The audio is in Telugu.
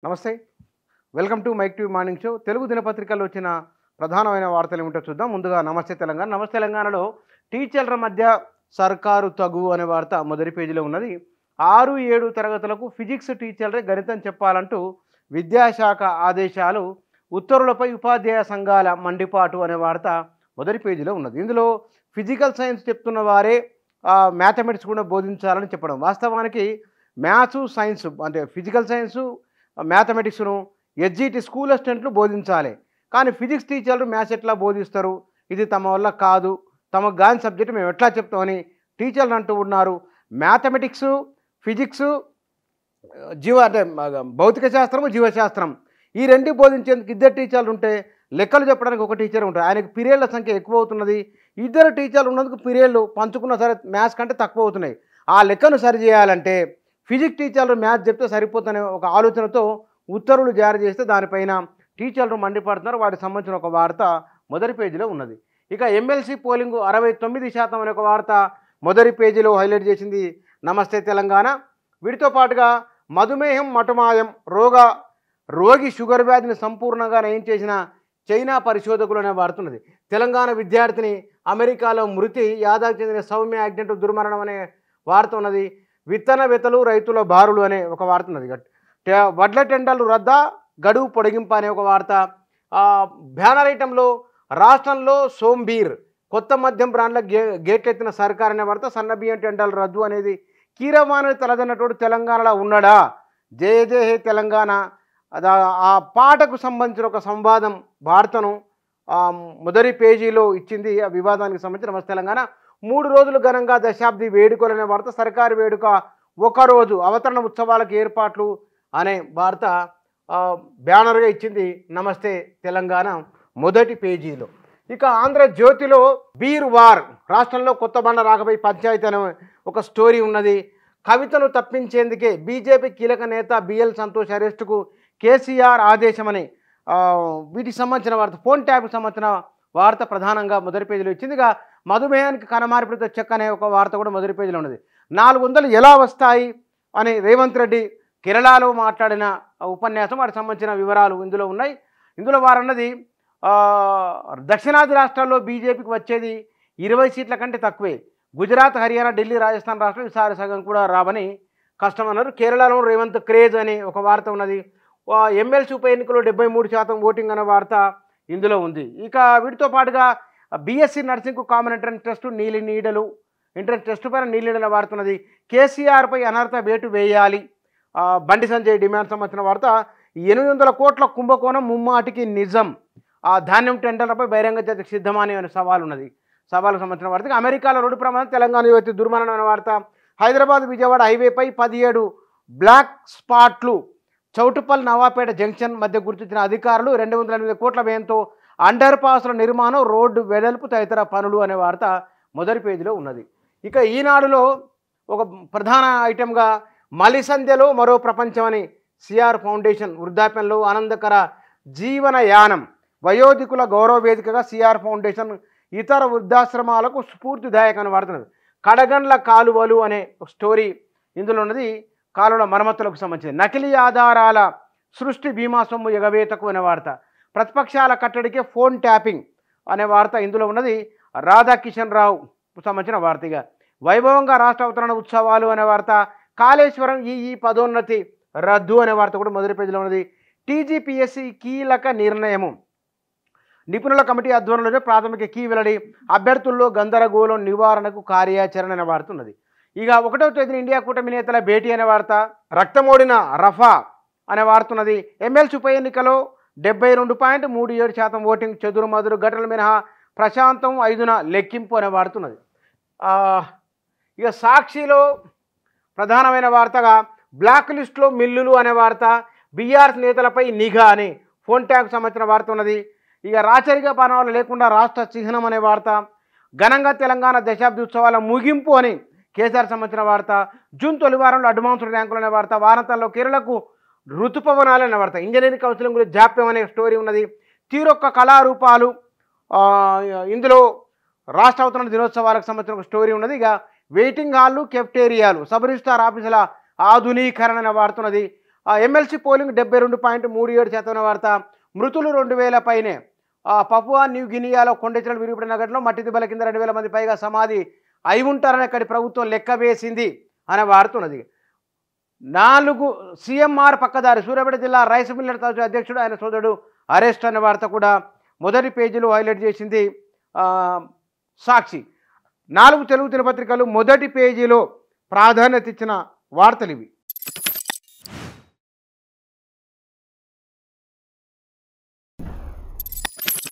నమస్తే. Welcome to Mic TV morning show. Telugu దినపత్రికల్లో వచ్చిన ప్రధానమైన వార్తలు ఏమిటో చూద్దాం. ముందుగా నమస్తే తెలంగాణ. నమస్తే తెలంగాణలో టీచర్ల మధ్య సర్కారు తగు అనే వార్త మొదటి పేజీలో ఉన్నది. 6-7 తరగతులకు ఫిజిక్స్ టీచర్లే గణితం చెప్పాలంటూ విద్యాశాఖ ఆదేశాలు, ఉత్తర్వులపై ఉపాధ్యాయ సంఘాల మండిపాటు అనే వార్త మొదటి పేజీలో ఉన్నది. ఇందులో ఫిజికల్ సైన్స్ చెప్తున్న వారే మ్యాథమెటిక్స్ కూడా బోధించాలని చెప్పడం. వాస్తవానికి మ్యాథ్స్ సైన్స్ అంటే ఫిజికల్ సైన్సు మ్యాథమెటిక్స్ను ఎస్జిటి స్కూల్ అసిస్టెంట్లు బోధించాలి. కానీ ఫిజిక్స్ టీచర్లు మ్యాథ్స్ ఎట్లా బోధిస్తారు? ఇది తమ వల్ల కాదు, తమకు కాని సబ్జెక్టు మేము ఎట్లా చెప్తామని టీచర్లు అంటూ ఉన్నారు. మ్యాథమెటిక్స్, ఫిజిక్స్, అంటే భౌతిక శాస్త్రము, జీవశాస్త్రం ఈ రెండు బోధించేందుకు ఇద్దరు టీచర్లు ఉంటే లెక్కలు చెప్పడానికి ఒక టీచర్ ఉంటారు. ఆయనకు పీరియడ్ల సంఖ్య ఎక్కువ అవుతున్నది. ఇద్దరు టీచర్లు ఉన్నందుకు పీరియడ్లు పంచుకున్న సరే మ్యాథ్స్ కంటే తక్కువ అవుతున్నాయి. ఆ లెక్కను సరి చేయాలంటే ఫిజిక్స్ టీచర్లు మ్యాథ్స్ చెప్తే సరిపోతుందనే ఒక ఆలోచనతో ఉత్తర్వులు జారీ చేస్తే దానిపైన టీచర్లు మండిపడుతున్నారు. వాటికి సంబంధించిన ఒక వార్త మొదటి పేజీలో ఉన్నది. ఇక ఎమ్మెల్సీ పోలింగ్ 69% అనే ఒక వార్త మొదటి పేజీలో హైలైట్ చేసింది నమస్తే తెలంగాణ. వీటితో పాటుగా మధుమేహం మటుమాయం, రోగి షుగర్ వ్యాధిని సంపూర్ణంగా నయం చేసిన చైనా పరిశోధకులు అనే వార్త ఉన్నది. తెలంగాణ విద్యార్థిని అమెరికాలో మృతి, యాదాద్రికి చెందిన సౌమ్య యాక్సిడెంట్ దుర్మరణం అనే వార్త ఉన్నది. విత్తన వెతలు రైతుల బారులు అనే ఒక వార్త ఉన్నది. వడ్ల టెండర్లు రద్దా, గడువు పొడిగింపు అనే ఒక వార్త. బ్యానర్ ఐటంలో రాష్ట్రంలో సోంబీర్ కొత్త మద్యం బ్రాండ్ల గేట్లెత్తిన సర్కార్ అనే వార్త. సన్న బియ్యం టెండర్లు రద్దు అనేది కీరవాణి తలదన్నటువంటి తెలంగాణలో ఉన్నాడా? జయ జయ హే తెలంగాణ ఆ పాటకు సంబంధించిన ఒక సంవాదం వార్తను మొదటి పేజీలో ఇచ్చింది. ఆ వివాదానికి సంబంధించిన నమస్తే తెలంగాణ. 3 రోజులు ఘనంగా దశాబ్ది వేడుకలు అనే వార్త. సర్కారు వేడుక ఒకరోజు అవతరణ ఉత్సవాలకు ఏర్పాట్లు అనే వార్త బ్యానర్గా ఇచ్చింది నమస్తే తెలంగాణ మొదటి పేజీలో. ఇక ఆంధ్రజ్యోతిలో బీర్ వార్, రాష్ట్రంలో కొత్త బండ రాకపై పంచాయతీ అనే ఒక స్టోరీ ఉన్నది. కవితను తప్పించేందుకే బీజేపీ కీలక నేత బిఎల్ సంతోష్ అరెస్టుకు కేసీఆర్ ఆదేశమని వీటికి సంబంధించిన వార్త. ఫోన్ ట్యాబ్కి సంబంధించిన వార్త ప్రధానంగా మొదటి పేజీలో ఇచ్చింది. ఇక మధుమేహానికి కనమార్పిత చెక్ అనే ఒక వార్త కూడా మొదటి పేజీలో ఉన్నది. 400 ఎలా వస్తాయి అని రేవంత్ రెడ్డి కేరళలో మాట్లాడిన ఉపన్యాసం, వాటికి సంబంధించిన వివరాలు ఇందులో ఉన్నాయి. ఇందులో వారన్నది దక్షిణాది రాష్ట్రాల్లో బీజేపీకి వచ్చేది 20 సీట్ల కంటే తక్కువే. గుజరాత్, హర్యానా, ఢిల్లీ, రాజస్థాన్ రాష్ట్రాలు ఈసారి సగం కూడా రావని కష్టమన్నారు. కేరళలో రేవంత్ క్రేజ్ అనే ఒక వార్త ఉన్నది. ఎమ్మెల్సీ ఉప ఎన్నికలో 73% ఓటింగ్ అనే వార్త ఇందులో ఉంది. ఇక వీటితో పాటుగా బీఎస్సీ నర్సింగ్కు కామన్ ఎంట్రన్స్ టెస్ట్, నీడలు ఎంట్రన్స్ టెస్ట్ పైన నీలినీడల వాడుతున్నది. కేసీఆర్పై అనర్హత వేటు వేయాలి, బండి సంజయ్ డిమాండ్ సంబంధించిన వార్త. 800 కోట్ల కుంభకోణం ముమ్మాటికి నిజం, ధాన్యం టెండర్లపై బహిరంగ చర్చకు సిద్ధమని అనే సవాల్ ఉన్నది. సవాలుకు సంబంధించిన వార్త. అమెరికాలో రోడ్డు ప్రమాదం, తెలంగాణ యువతి దుర్మరణం అనే వార్త. హైదరాబాద్ విజయవాడ హైవేపై 17 బ్లాక్ స్పాట్లు, చౌటుపల్ నవాపేట జంక్షన్ మధ్య గుర్తించిన అధికారులు. 208 కోట్ల వ్యయంతో అండర్ పాస్ల నిర్మాణం, రోడ్డు వెడల్పు తదితర పనులు అనే వార్త మొదటి పేజీలో ఉన్నది. ఇక ఈనాడులో ఒక ప్రధాన ఐటెంగా మలిసంధ్యలో మరో ప్రపంచం అని సిఆర్ ఫౌండేషన్ వృద్ధాప్యంలో ఆనందకర జీవనయానం, వయోధికుల గౌరవ వేదికగా సిఆర్ ఫౌండేషన్ ఇతర వృద్ధాశ్రమాలకు స్ఫూర్తిదాయకమైన వాడుతున్నది. కడగండ్ల కాలువలు అనే స్టోరీ ఇందులో ఉన్నది. కాలువల మరమ్మతులకు సంబంధించి నకిలీ ఆధారాల సృష్టి, బీమా సొమ్ము ఎగవేతకు అనే వార్త. ప్రతిపక్షాల కట్టడికే ఫోన్ ట్యాపింగ్ అనే వార్త ఇందులో ఉన్నది. రాధాకిషన్ రావు సంబంధించిన వార్తగా. వైభవంగా రాష్ట్ర అవతరణ ఉత్సవాలు అనే వార్త. కాళేశ్వరం ఈ పదోన్నతి రద్దు అనే వార్త కూడా మొదటి పేజీలో ఉన్నది. టీజీపీఎస్సీ కీలక నిర్ణయము, నిపుణుల కమిటీ ఆధ్వర్యంలోనే ప్రాథమిక కీ వెల్లడి, అభ్యర్థుల్లో గందరగోళం నివారణకు కార్యాచరణ అనే వార్త ఉన్నది. ఇక 1వ తేదీన ఇండియా కూటమి నేతల భేటీ అనే వార్త. రక్తమోడిన రఫా అనే వార్త ఉన్నది. ఎమ్మెల్సీ ఉప ఎన్నికలో 72.37% ఓటింగ్, చెదురుమదురు ఘటనలు మినహా ప్రశాంతం, 5న లెక్కింపు అనే వార్త ఉన్నది. ఇక సాక్షిలో ప్రధానమైన వార్తగా బ్లాక్ లిస్టులో మిల్లులు అనే వార్త. బీఆర్ఎస్ నేతలపై నిఘా అని ఫోన్ ట్యాగ్కు సంబంధించిన వార్త ఉన్నది. ఇక రాచరిక పాలన లేకుండా రాష్ట్ర చిహ్నం అనే వార్త. ఘనంగా తెలంగాణ దశాబ్ది ఉత్సవాల ముగింపు అని కేసీఆర్ సంబంధించిన వార్త. జూన్ తొలి వారంలో అడ్వాన్స్ ర్యాంకులు అనే వార్త. వారాంతాల్లో కేరళకు ఋతుపవనాలు అనే వార్త. ఇంజనీరింగ్ కౌన్సిలింగ్ గురించి జాప్యం అనే స్టోరీ ఉన్నది. తీరొక్క కళారూపాలు, ఇందులో రాష్ట్ర అవతరణ దినోత్సవాలకు సంబంధించిన ఒక స్టోరీ ఉన్నది. ఇక వెయిటింగ్ హాళ్ళు, కెఫ్టేరియాలు, సబ్ రిజిస్ట్రార్ ఆఫీసుల ఆధునీకరణ అనే వార్త ఉన్నది. ఎమ్మెల్సీ పోలింగ్ 72.37% వార్త. మృతులు 2000 పైనే. పపువా న్యూ గినియాలో కొండచెరలు విరిగిపడిన ఘటనలో మట్టి దిబ్బల కింద 2000 మంది పైగా సమాధి అయి ఉంటారని అక్కడి ప్రభుత్వం లెక్క వేసింది అనే వార్త ఉన్నది. 4 సీఎంఆర్ పక్కదారి. సూర్యాపేట జిల్లా రైస్ మిల్లర్ తరచు అధ్యక్షుడు ఆయన సోదరుడు అరెస్ట్ అనే వార్త కూడా మొదటి పేజీలో హైలైట్ చేసింది సాక్షి. 4 తెలుగు దినపత్రికలు మొదటి పేజీలో ప్రాధాన్యత ఇచ్చిన వార్తలు ఇవి.